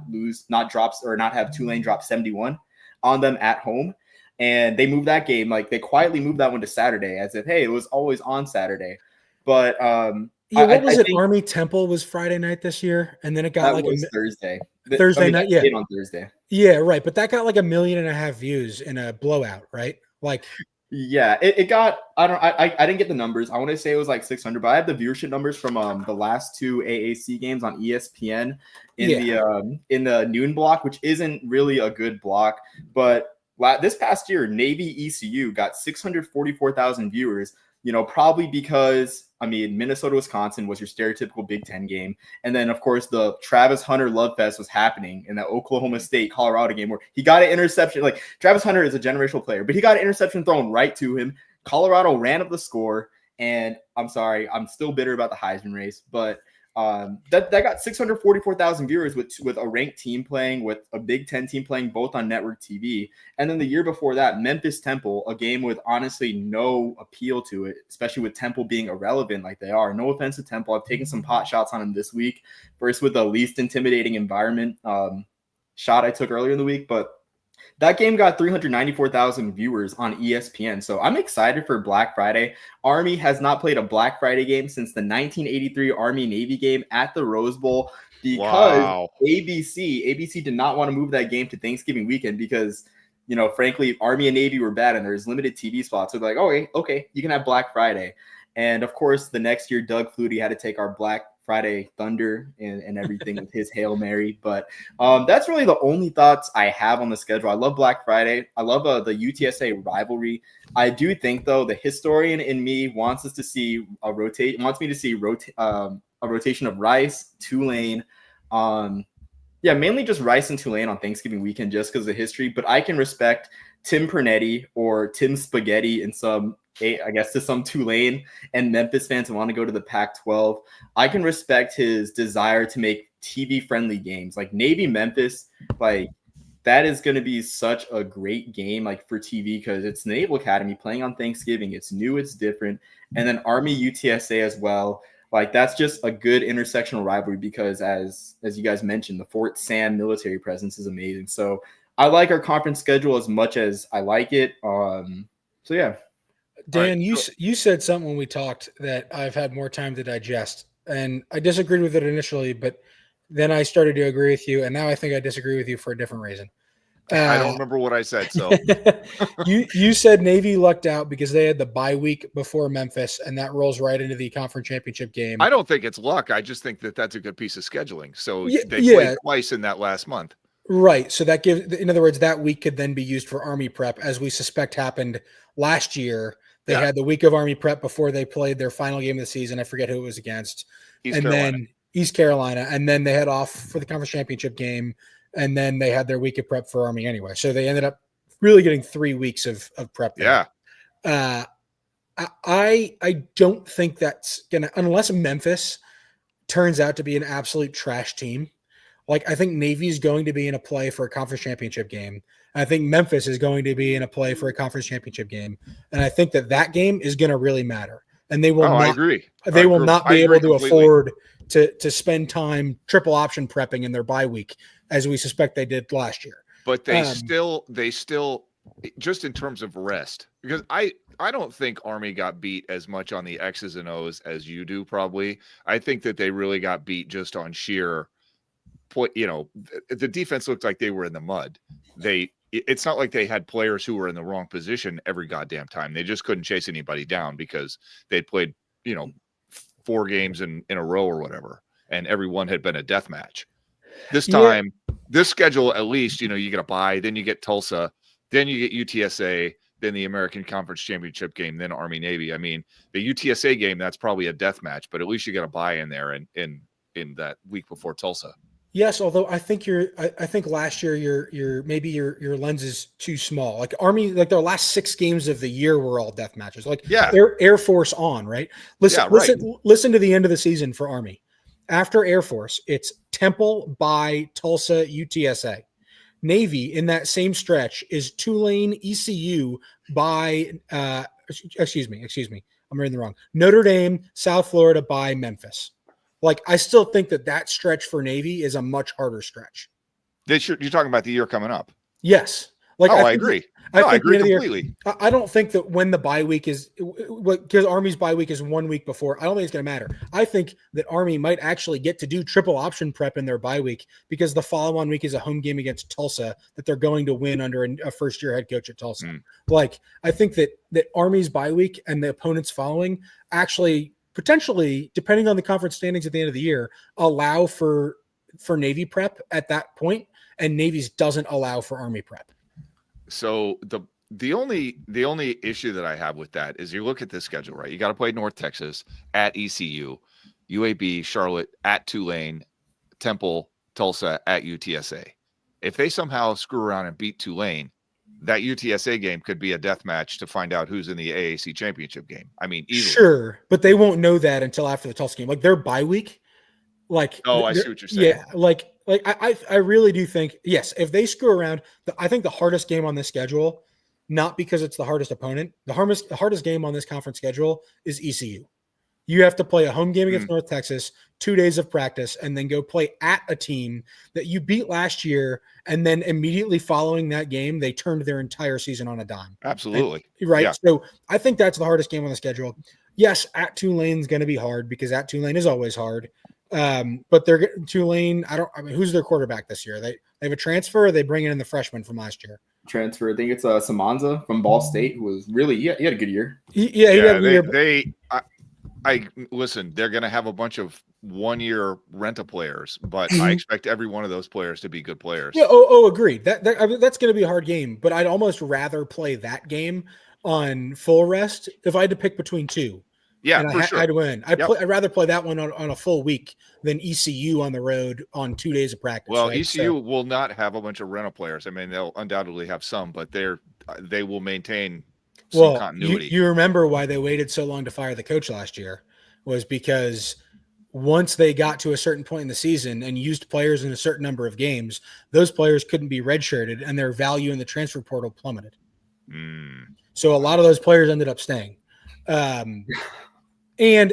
have Tulane drop 71 on them at home. And they moved that game. Like, they quietly moved that one to Saturday as if, hey, it was always on Saturday. But what was it? Army Temple was Friday night this year. And then it got Thursday. Thursday night. Yeah. On Thursday. Yeah, right. But that got like 1.5 million views in a blowout, right? Like, yeah, it got. I didn't get the numbers. I want to say it was like 600, but I have the viewership numbers from the last 2 AAC games on ESPN in the noon block, which isn't really a good block. But this past year, Navy ECU got 644,000 viewers, probably because, Minnesota, Wisconsin was your stereotypical Big Ten game. And then, of course, the Travis Hunter Love Fest was happening in that Oklahoma State, Colorado game where he got an interception. Like, Travis Hunter is a generational player, but he got an interception thrown right to him. Colorado ran up the score. And I'm sorry, I'm still bitter about the Heisman race, but that got 644,000 viewers with a ranked team playing, with a Big Ten team playing, both on network TV. And then the year before that, Memphis Temple, a game with honestly no appeal to it, especially with Temple being irrelevant like they are. No offense to Temple. I've taken some pot shots on them this week. First with the least intimidating environment shot I took earlier in the week, but that game got 394,000 viewers on ESPN. So I'm excited for Black Friday. Army has not played a Black Friday game since the 1983 Army-Navy game at the Rose Bowl because ABC did not want to move that game to Thanksgiving weekend because, frankly, Army and Navy were bad and there's limited TV spots. So they're like, okay, you can have Black Friday. And, of course, the next year, Doug Flutie had to take our Black Friday Thunder and everything with his Hail Mary. But that's really the only thoughts I have on the schedule. I love Black Friday. I love the UTSA rivalry. I do think, though, the historian in me wants me to see a rotation of Rice, Tulane. Mainly just Rice and Tulane on Thanksgiving weekend just because of history. But I can respect Tim Pernetti or Tim Spaghetti in some Tulane and Memphis fans who want to go to the Pac-12. I can respect his desire to make TV-friendly games. Like Navy Memphis, like that is going to be such a great game like for TV because it's Naval Academy playing on Thanksgiving. It's new, it's different. And then Army UTSA as well. Like that's just a good intersectional rivalry because as you guys mentioned, the Fort Sam military presence is amazing. So I like our conference schedule as much as I like it. So yeah. Dan, you said something when we talked that I've had more time to digest, and I disagreed with it initially, but then I started to agree with you, and now I think I disagree with you for a different reason. I don't remember what I said, so. You said Navy lucked out because they had the bye week before Memphis, and that rolls right into the conference championship game. I don't think it's luck. I just think that that's a good piece of scheduling. So they played twice in that last month. Right. So that gives, in other words, that week could then be used for Army prep, as we suspect happened last year. They had the week of Army prep before they played their final game of the season. I forget who it was against. Then East Carolina. And then they head off for the conference championship game. And then they had their week of prep for Army anyway. So they ended up really getting 3 weeks of prep there. Yeah. I don't think that's going to, unless Memphis turns out to be an absolute trash team. Like, I think Navy's going to be in a play for a conference championship game. I think Memphis is going to be in a play for a conference championship game. And I think that game is going to really matter. And they will not, I agree. They will not be able to afford to spend time triple option prepping in their bye week, as we suspect they did last year. But they still, just in terms of rest, because I don't think Army got beat as much on the X's and O's as you do, probably. I think that they really got beat just on sheer point. The defense looked like they were in the mud. It's not like they had players who were in the wrong position every goddamn time. They just couldn't chase anybody down because they'd played, 4 games in a row or whatever, and every one had been a death match. This time, this schedule, at least, you get a bye, then you get Tulsa, then you get UTSA, then the American Conference Championship game, then Army Navy. I mean, the UTSA game, that's probably a death match, but at least you got a bye in there in that week before Tulsa. Yes, although I think last year your lens is too small. Like Army, like their last 6 games of the year were all death matches. Like Air Force on, right? Listen to the end of the season for Army. After Air Force, it's Temple, by Tulsa, UTSA. Navy in that same stretch is Tulane, ECU, by excuse me, I'm reading the wrong. Notre Dame, South Florida, by Memphis. Like, I still think that stretch for Navy is a much harder stretch. You're talking about the year coming up. Yes. Like, I agree. I agree completely. I don't think that when the bye week is, because Army's bye week is 1 week before, I don't think it's going to matter. I think that Army might actually get to do triple option prep in their bye week because the follow-on week is a home game against Tulsa that they're going to win under a first-year head coach at Tulsa. Like, I think that Army's bye week and the opponents following actually potentially, depending on the conference standings at the end of the year, allow for Navy prep at that point, and Navy's doesn't allow for Army prep. So the only issue that I have with that is you look at this schedule, right? You got to play North Texas at ECU, UAB, Charlotte at Tulane, Temple, Tulsa at UTSA. If they somehow screw around and beat Tulane, that UTSA game could be a death match to find out who's in the AAC championship game. I mean, easily. Sure, but they won't know that until after the Tulsa game. Like their bye week, like I see what you're saying. Yeah, like I really do think yes. If they screw around, I think the hardest game on this schedule, not because it's the hardest opponent, the hardest game on this conference schedule is ECU. You have to play a home game against North Texas, 2 days of practice, and then go play at a team that you beat last year. And then immediately following that game, they turned their entire season on a dime. Absolutely. Right. Yeah. So I think that's the hardest game on the schedule. Yes, at Tulane is going to be hard because at Tulane is always hard. But Tulane, who's their quarterback this year? They have a transfer, or they bring in the freshman from last year? Transfer. I think it's Samanza from Ball State, who was really, he had a good year. He had a good year. I listen, they're going to have a bunch of 1 year rental players, but I expect every one of those players to be good players. Yeah. Agreed. That's going to be a hard game, but I'd almost rather play that game on full rest if I had to pick between two. Yeah, and for sure. I'd win. I'd rather play that one on a full week than ECU on the road on 2 days of practice. Well, right? ECU will not have a bunch of rental players. I mean, they'll undoubtedly have some, but they will maintain some continuity. You remember why they waited so long to fire the coach last year was because once they got to a certain point in the season and used players in a certain number of games, those players couldn't be redshirted and their value in the transfer portal plummeted. So a lot of those players ended up staying. And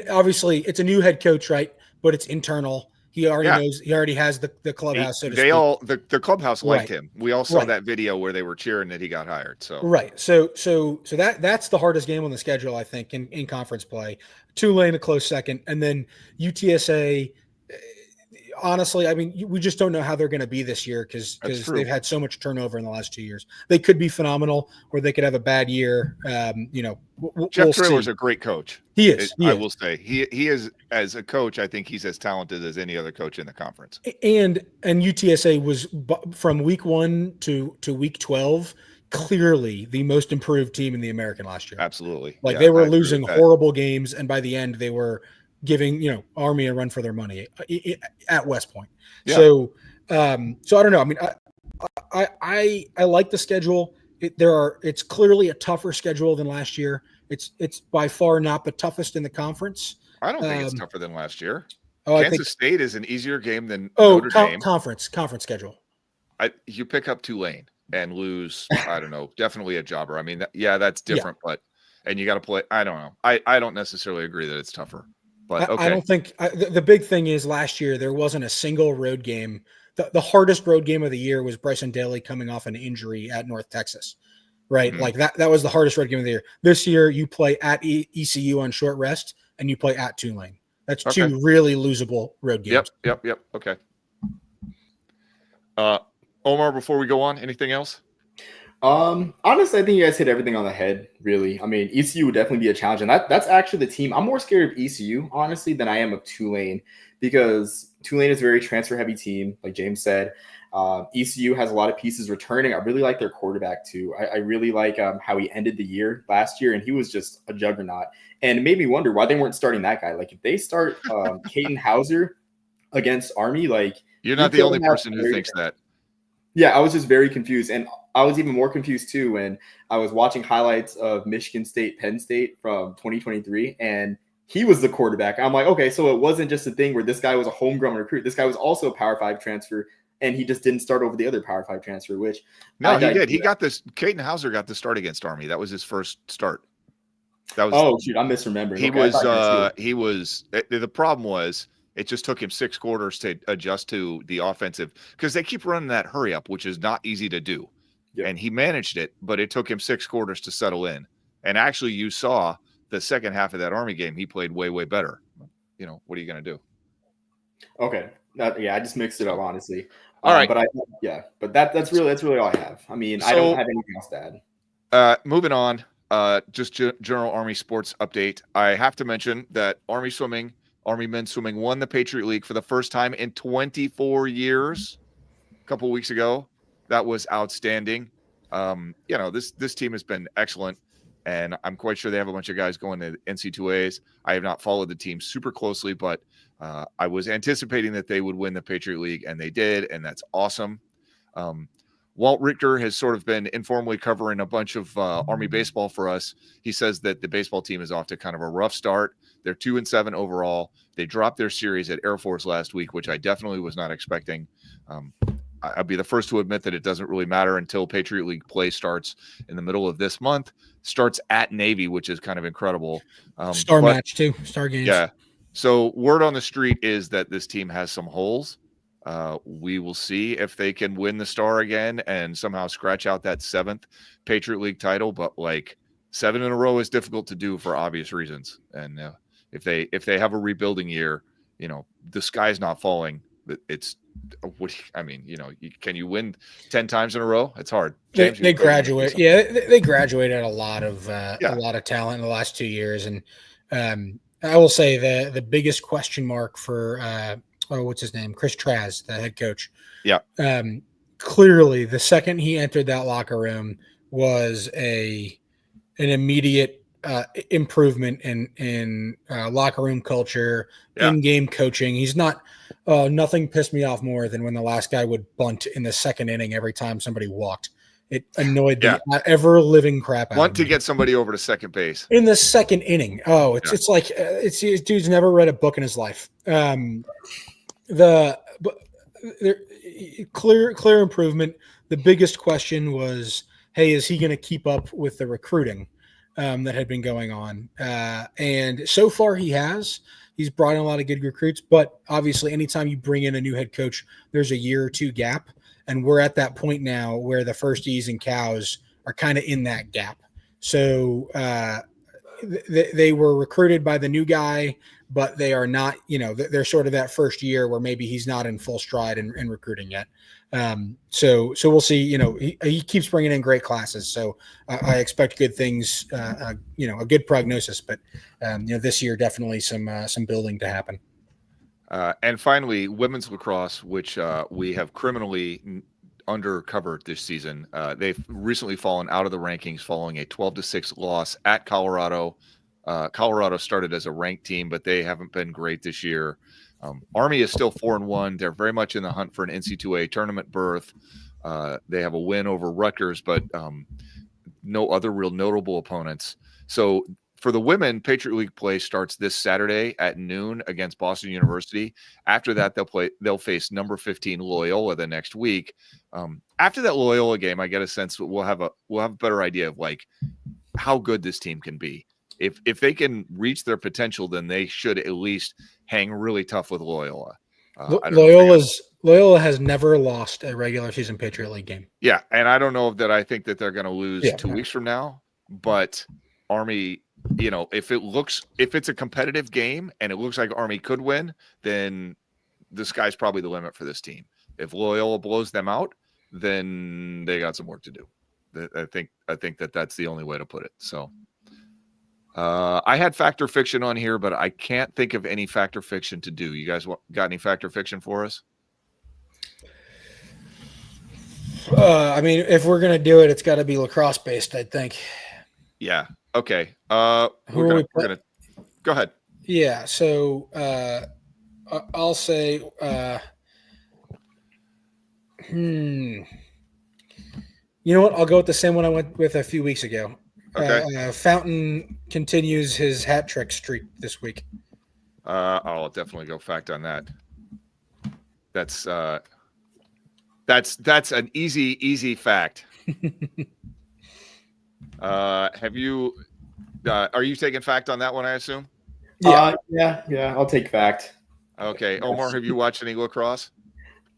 obviously it's a new head coach, right? But it's internal. He already knows. He already has the clubhouse. The clubhouse liked him. We all saw that video where they were cheering that he got hired. So So that's the hardest game on the schedule, I think, in conference play. Tulane a close second, and then UTSA. Honestly, I mean, we just don't know how they're going to be this year because they've had so much turnover in the last 2 years. They could be phenomenal, or they could have a bad year. Jeff Traylor's a great coach. He is. I will say he is, as a coach. I think he's as talented as any other coach in the conference. And UTSA was from week 1 to week 12 clearly the most improved team in the American last year. Absolutely, they were losing horrible games, and by the end they were giving Army a run for their money at West Point. Yeah. So I don't know. I mean, I like the schedule. It's clearly a tougher schedule than last year. It's by far not the toughest in the conference. I don't think it's tougher than last year. Kansas State is an easier game than Notre Dame. Conference schedule. You pick up Tulane and lose. I don't know. Definitely a jobber. I mean, that's different. Yeah. And you got to play. I don't know. I don't necessarily agree that it's tougher. But okay. I don't think the big thing is last year there wasn't a single road game. The hardest road game of the year was Bryson Daly coming off an injury at North Texas, right? Mm-hmm. Like that was the hardest road game of the year. This year you play at ECU on short rest and you play at Tulane. That's two really losable road games. Yep. Okay. Omar, before we go on, anything else? Honestly, I think you guys hit everything on the head, really. I mean, ECU would definitely be a challenge. And that's actually the team. I'm more scared of ECU, honestly, than I am of Tulane, because Tulane is a very transfer-heavy team, like James said. ECU has a lot of pieces returning. I really like their quarterback, too. I really like how he ended the year last year, and he was just a juggernaut. And it made me wonder why they weren't starting that guy. Like, if they start Caden Hauser against Army, like... You're not the only person who thinks that. Yeah, I was just very confused. And I was even more confused, too, when I was watching highlights of Michigan State, Penn State from 2023, and he was the quarterback. I'm like, okay, so it wasn't just a thing where this guy was a homegrown recruit. This guy was also a Power 5 transfer, and he just didn't start over the other Power 5 transfer, which... No, he did. He got this. Caden Hauser got the start against Army. That was his first start. That was. Oh, shoot, I'm misremembering. The problem was... It just took him 6 quarters to adjust to the offensive because they keep running that hurry up, which is not easy to do. Yep. And he managed it, but it took him 6 quarters to settle in. And actually, you saw the second half of that Army game. He played way, way better. What are you going to do? Okay. I just mixed it up, honestly. All right. But that's really all I have. I mean, I don't have anything else to add. Moving on, just general Army sports update. I have to mention that Army men's swimming won the Patriot League for the first time in 24 years a couple weeks ago. That was outstanding. This team has been excellent, and I'm quite sure they have a bunch of guys going to NC2As. I have not followed the team super closely, but I was anticipating that they would win the Patriot League, and they did, and that's awesome. Walt Richter has sort of been informally covering a bunch of Army baseball for us. He says that the baseball team is off to kind of a rough start. They're 2-7 overall. They dropped their series at Air Force last week, which I definitely was not expecting. I'll be the first to admit that it doesn't really matter until Patriot League play starts in the middle of this month. Starts at Navy, which is kind of incredible. Match too. Star games. Yeah. So word on the street is that this team has some holes. We will see if they can win the Star again and somehow scratch out that 7th Patriot League title. But like 7 in a row is difficult to do for obvious reasons. And if they have a rebuilding year, the sky's not falling. It's can you win 10 times in a row? It's hard. James, they graduate. Yeah, they graduated a lot of talent in the last 2 years, and I will say the biggest question mark for what's his name, Chris Traz, the head coach. Yeah. Clearly, the second he entered that locker room was an immediate improvement in locker room culture, in-game coaching. He's not. Nothing pissed me off more than when the last guy would bunt in the second inning every time somebody walked. It annoyed the ever living crap out of me. Want to get somebody over to second base in the second inning. Oh, it's like dude's never read a book in his life. Clear improvement. The biggest question was, hey, is he going to keep up with the recruiting that had been going on? And so far he has. He's brought in a lot of good recruits, but obviously anytime you bring in a new head coach, there's a year or two gap. And we're at that point now where the first E's and cows are kind of in that gap. So they were recruited by the new guy, but they are not, they're sort of that first year where maybe he's not in full stride in recruiting yet. So we'll see. He keeps bringing in great classes, so I expect good things. A good prognosis, but this year definitely some building to happen. And finally, women's lacrosse, which we have criminally undercovered this season. They've recently fallen out of the rankings following a 12-6 loss at Colorado. Colorado started as a ranked team, but they haven't been great this year. Army is still 4-1. They're very much in the hunt for an NC2A tournament berth. They have a win over Rutgers, but no other real notable opponents. So for the women, Patriot League play starts this Saturday at noon against Boston University. After that, they'll face number 15 Loyola the next week. After that Loyola game, I get a sense that we'll have a better idea of like how good this team can be. If they can reach their potential, then they should at least hang really tough with Loyola. Loyola has never lost a regular season Patriot League game. Yeah, and I don't know that I think that they're going to lose 2 weeks from now, but Army, if it's a competitive game and it looks like Army could win, then the sky's probably the limit for this team. If Loyola blows them out, then they got some work to do. I think that's the only way to put it. So I had Fact or Fiction on here, but I can't think of any Fact or Fiction to do. You guys got any Fact or Fiction for us? If we're gonna do it, it's got to be lacrosse based, I think. Yeah. Okay. We're gonna go ahead. Yeah. So I'll say. You know what? I'll go with the same one I went with a few weeks ago. Okay. Fountain continues his hat trick streak this week. I'll definitely go fact on that. That's an easy fact. Have you? Are you taking fact on that one? I assume. Yeah. I'll take fact. Okay, Omar, have you watched any lacrosse?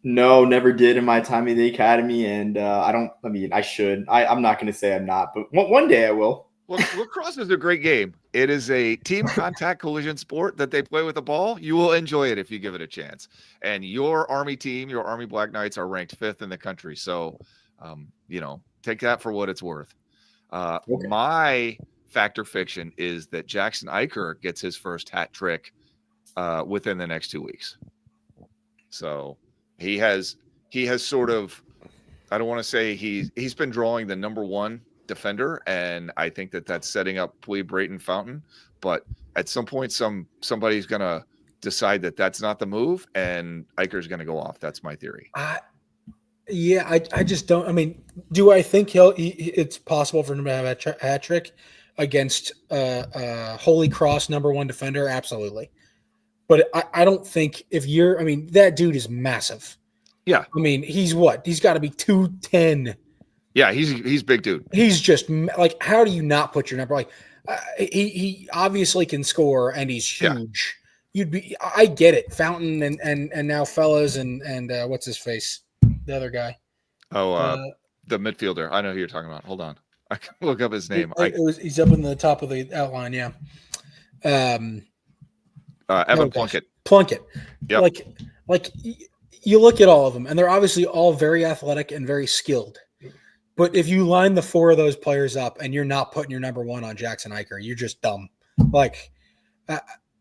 No, never did in my time in the academy, and I should. I'm not going to say I'm not, but one day I will. Well, lacrosse is a great game. It is a team contact collision sport that they play with a ball. You will enjoy it if you give it a chance. And your Army team, your Army Black Knights, are ranked 5th in the country. So, take that for what it's worth. Okay. My fact or fiction is that Jackson Eicher gets his first hat trick within the next 2 weeks. So he has sort of I don't want to say he's been drawing the number one defender, and I think that's setting up Plea, Brayton, Fountain. But at some point, somebody's gonna decide that's not the move, and Eicher's gonna go off. That's my theory. I just don't. I mean, do I think it's possible for him to have a hat trick against Holy Cross number one defender? Absolutely. But I don't think that dude is massive. Yeah. I mean, he's what? He's got to be 210. Yeah, he's big dude. He's just like, how do you not put your number? Like, he obviously can score, and he's huge. Yeah. I get it. Fountain and now Fellas and what's his face? The other guy. Oh, the midfielder. I know who you're talking about. Hold on. I can look up his name. He's up in the top of the outline, yeah. Evan Plunkett. Plunkett. Yeah. Like you look at all of them, and they're obviously all very athletic and very skilled. But if you line the four of those players up and you're not putting your number one on Jackson Eicher, you're just dumb. Like,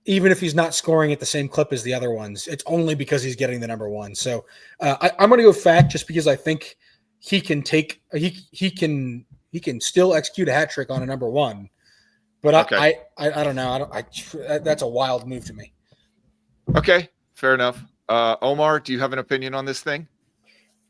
even if he's not scoring at the same clip as the other ones, it's only because he's getting the number one. So I'm going to go fact just because I think he can still execute a hat trick on a number one. But okay. I don't know. That's a wild move to me. Okay, fair enough. Omar, do you have an opinion on this thing?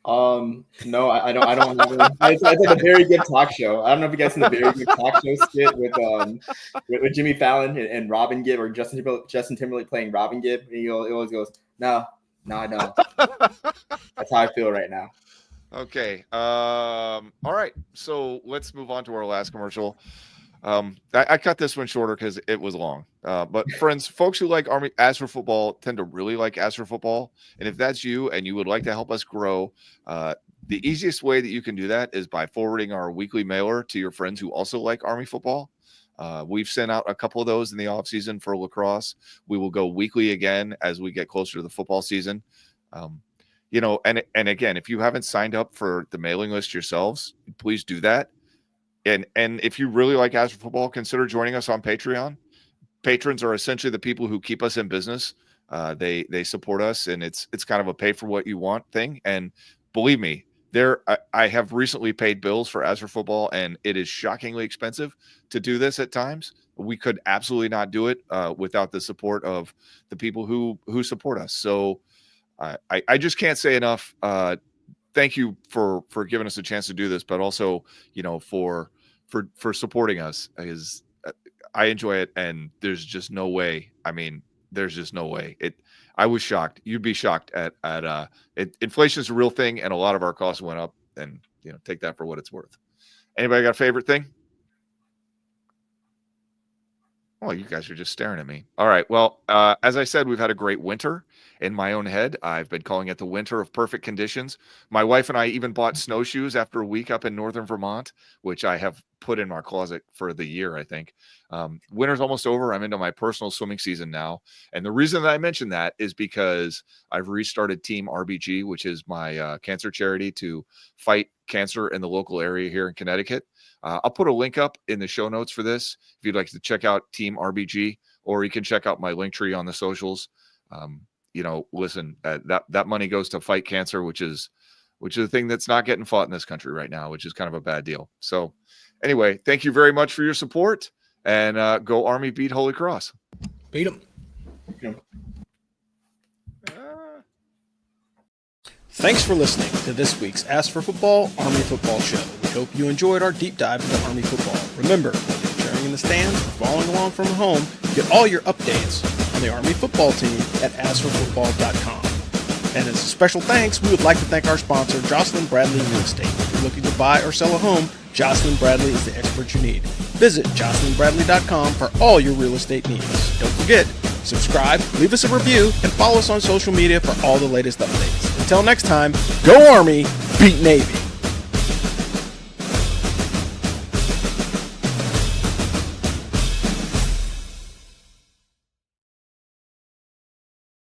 No, I don't. It's like a very good talk show. I don't know if you guys seen the very good talk show skit with Jimmy Fallon and Robin Gibb, or Justin Timberlake playing Robin Gibb. And he always goes, no, I don't. That's how I feel right now. Okay. All right. So let's move on to our last commercial. I cut this one shorter because it was long. But friends, folks who like Army As for Football tend to really like As for Football. And if that's you and you would like to help us grow, the easiest way that you can do that is by forwarding our weekly mailer to your friends who also like Army football. We've sent out a couple of those in the off season for lacrosse. We will go weekly again as we get closer to the football season. And again, if you haven't signed up for the mailing list yourselves, please do that. And if you really like As for Football, consider joining us on Patreon. Patrons are essentially the people who keep us in business. They support us, and it's kind of a pay for what you want thing. And believe me, I have recently paid bills for As for Football, and it is shockingly expensive to do this at times. We could absolutely not do it without the support of the people who support us. So I just can't say enough. Thank you for giving us a chance to do this, but also, for supporting us. I enjoy it, and there's just no way. I mean, there's just no way. I was shocked. You'd be shocked at inflation is a real thing, and a lot of our costs went up, and take that for what it's worth. Anybody got a favorite thing? Oh, you guys are just staring at me. All right. Well, as I said, we've had a great winter. In my own head, I've been calling it the winter of perfect conditions. My wife and I even bought snowshoes after a week up in northern Vermont, which I have put in my closet for the year, I think. Winter's almost over. I'm into my personal swimming season now. And the reason that I mention that is because I've restarted Team RBG, which is my cancer charity to fight cancer in the local area here in Connecticut. I'll put a link up in the show notes for this if you'd like to check out Team RBG, or you can check out my link tree on the socials. Listen, that money goes to fight cancer, which is a thing that's not getting fought in this country right now, which is kind of a bad deal. So anyway, thank you very much for your support, and go Army, beat Holy Cross. Beat them. Thanks for listening to this week's Ask for Football Army Football Show. We hope you enjoyed our deep dive into Army football. Remember, whether you're cheering in the stands or following along from home, get all your updates on the Army football team at asforfootball.com. And as a special thanks, we would like to thank our sponsor, Jocelyn Bradley Real Estate. If you're looking to buy or sell a home, Jocelyn Bradley is the expert you need. Visit jocelynbradley.com for all your real estate needs. Don't forget, subscribe, leave us a review, and follow us on social media for all the latest updates. Until next time, go Army, beat Navy.